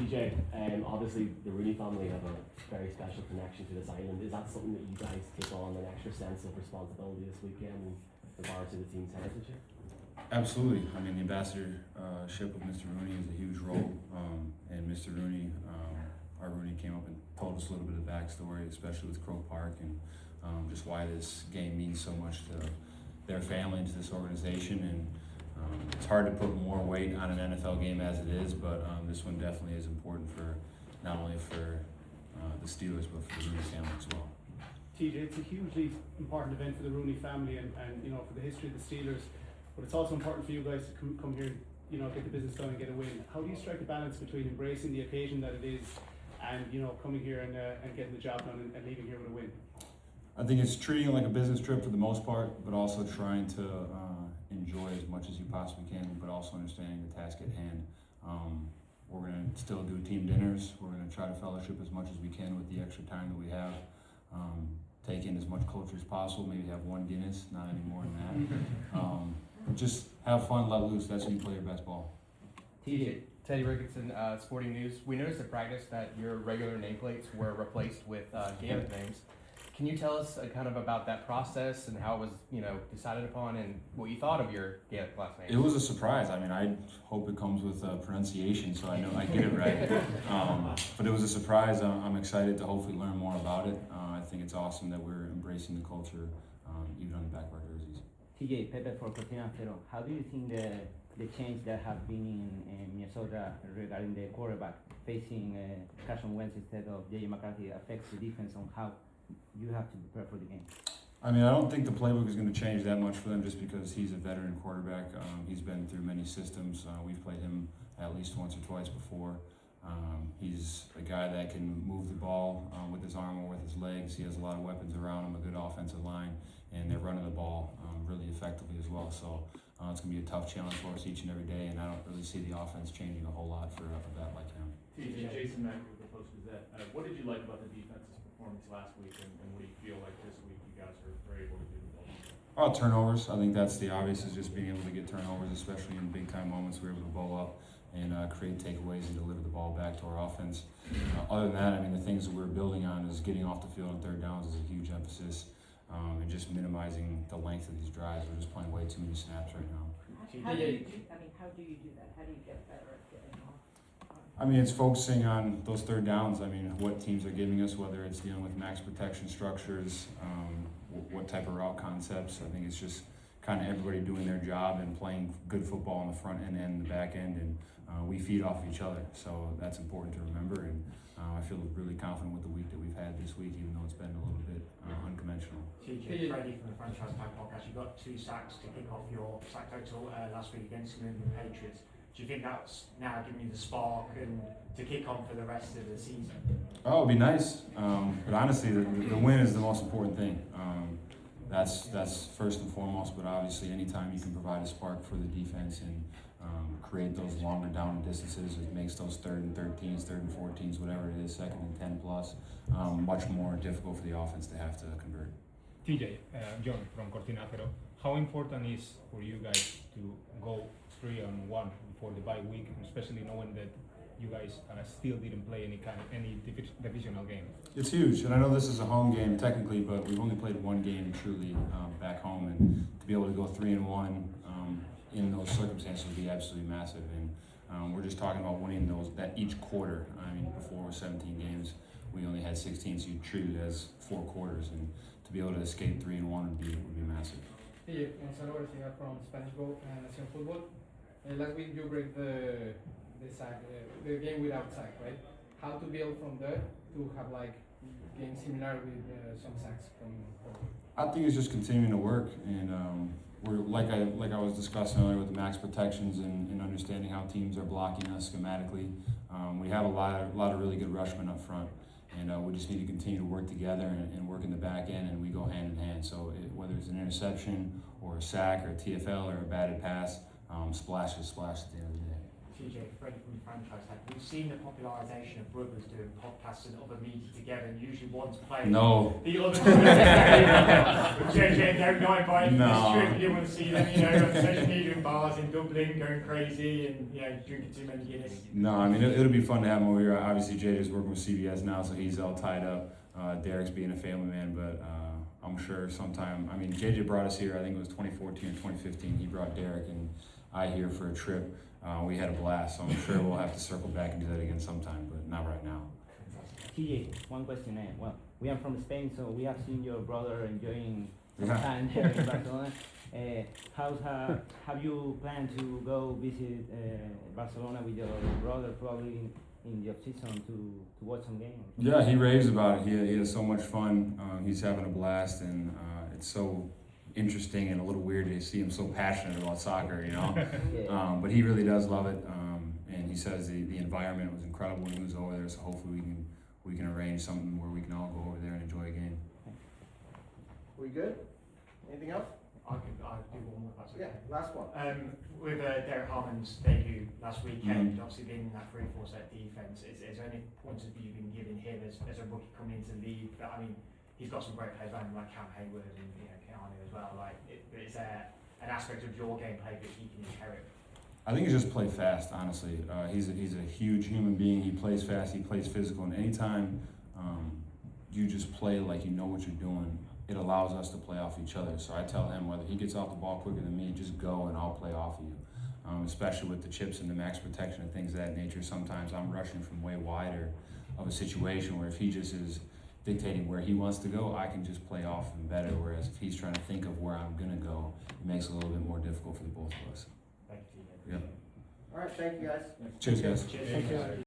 TJ, obviously the Rooney family have a very special connection to this island. Is that something that you guys take on an extra sense of responsibility this weekend in regard to the team's heritage here? Absolutely. I mean, the ambassadorship of Mr. Rooney is a huge role, and Mr. Rooney, our Rooney came up and told us a little bit of the backstory, especially with Croke Park, and just why this game means so much to their family and to this organization. And it's hard to put more weight on an NFL game as it is, but this one definitely is important for not only for the Steelers, but for the Rooney family as well. TJ, it's a hugely important event for the Rooney family and for the history of the Steelers, but it's also important for you guys to come here, get the business done and get a win. How do you strike a balance between embracing the occasion that it is and coming here and getting the job done and leaving here with a win? I think it's treating it like a business trip for the most part, but also trying to enjoy as much as you possibly can, but also understanding the task at hand. We're going to still do team dinners. We're going to try to fellowship as much as we can with the extra time that we have. Take in as much culture as possible, maybe have one Guinness, not any more than that. Just have fun, let loose. That's when you play your best ball. TJ. Teddy Ricketson, Sporting News. We noticed at practice that your regular nameplates were replaced with Gaelic names. Can you tell us kind of about that process and how it was, decided upon, and what you thought of your Gaelic last name? It was a surprise. I mean, I hope it comes with pronunciation, so I know I get it right. But it was a surprise. I'm excited to hopefully learn more about it. I think it's awesome that we're embracing the culture, even on the back of our jerseys. TJ, Pepe for Acero. How do you think the change that have been in Minnesota regarding the quarterback facing Carson Wentz instead of J.J. McCarthy affects the defense on how you have to prepare for the game? I mean, I don't think the playbook is going to change that much for them just because he's a veteran quarterback. He's been through many systems. We've played him at least once or twice before. He's a guy that can move the ball with his arm or with his legs. He has a lot of weapons around him, a good offensive line, and they're running the ball really effectively as well. So it's going to be a tough challenge for us each and every day, and I don't really see the offense changing a whole lot for a vet like him. TJ, Jason Mack with the Post-Gazette. What did you like about the defense's performance last week, and what do you feel like this week you guys are able to do the ball? Turnovers. I think that's the obvious, is just being able to get turnovers, especially in big-time moments. We're able to bowl up and create takeaways and deliver the ball back to our offense. Other than that, I mean, the things that we're building on is getting off the field on third downs is a huge emphasis, and just minimizing the length of these drives. We're just playing way too many snaps right now. How do you do that? How do you do that? How do you get better at getting off? I mean, it's focusing on those third downs. I mean, what teams are giving us, whether it's dealing with max protection structures, what type of route concepts. I think it's just kind of everybody doing their job and playing good football on the front end and the back end, and we feed off each other. So that's important to remember, and I feel really confident with the week that we've had this week, even though it's been a little bit unconventional. TJ, Freddie from the Franchise Tag Podcast. You got 2 sacks to kick off your sack total last week against the New England Patriots. Do you think that's now giving you the spark and to kick on for the rest of the season? Oh, it'd be nice. But honestly, the win is the most important thing. That's first and foremost, but obviously anytime you can provide a spark for the defense and create those longer down distances, it makes those 3rd and 13s, 3rd and 14s, whatever it is, 2nd and 10 plus, much more difficult for the offense to have to convert. TJ, John from Cortinadeacero. How important is for you guys to go 3-1 before the bye week, especially knowing that you guys still didn't play any divisional game? It's huge, and I know this is a home game technically, but we've only played one game truly back home, and to be able to go 3-1 in those circumstances would be absolutely massive. And we're just talking about winning that each quarter. I mean, before 17 games, we only had 16, so you treat it as 4 quarters, and to be able to escape 3-1 would be massive. Hey, Gonzalo Garcia from Spanish Go and Nación Football. Last week you break the game without sack, right? How to build from there to have games similar with some sacks coming forward? I think it's just continuing to work, and we're like I was discussing earlier with the max protections and understanding how teams are blocking us schematically. We have a lot of really good rushmen up front, and we just need to continue to work together and work in the back end, and we go hand in hand. So whether it's an interception or a sack or a TFL or a batted pass, splash is splash at the end of the day. TJ, Freddie from the franchise tag. We've seen the popularisation of brothers doing podcasts and other media together, and usually one's playing. No. The other with JJ, they're not invited No. to this trip. You didn't want to see them, you know, on social media in bars in Dublin, going crazy and, you know, drinking too many Guinness. No, I mean, it'll be fun to have him over here. Obviously, JJ's working with CBS now, so he's all tied up. Derek's being a family man, but I'm sure sometime, I mean, JJ brought us here, I think it was 2014 or 2015. He brought Derek and I here for a trip. We had a blast, so I'm sure we'll have to circle back and do that again sometime, but not right now. TJ, one question. Well, we are from Spain, so we have seen your brother enjoying some Yeah. time there in Barcelona. Have you planned to go visit Barcelona with your brother probably in the off-season to watch some games? Yeah, he raves about it. He has so much fun. He's having a blast, and it's so interesting and a little weird to see him so passionate about soccer, you know. Yeah. But he really does love it, and he says the environment was incredible when he was over there. So hopefully we can arrange something where we can all go over there and enjoy a game. We good? Anything else? I'll do one more if that's okay. Yeah, last one. With Derek Harmon's debut last weekend, obviously being in that 3-4 set defence, is there any points of view you've been giving him as a rookie coming into the league? But I mean, he's got some great players around him like Cam Hayward and Keanu as well. Like, is there an aspect of your gameplay that he can inherit? I think he's just play fast, honestly. He's a huge human being. He plays fast, he plays physical, and anytime you just play like you know what you're doing, it allows us to play off each other. So I tell him whether he gets off the ball quicker than me, just go and I'll play off of you. Especially with the chips and the max protection and things of that nature. Sometimes I'm rushing from way wider of a situation where if he just is dictating where he wants to go, I can just play off him better. Whereas if he's trying to think of where I'm gonna go, it makes it a little bit more difficult for the both of us. Thank you. Yeah. All right, thank you guys. Cheers, guys. Cheers.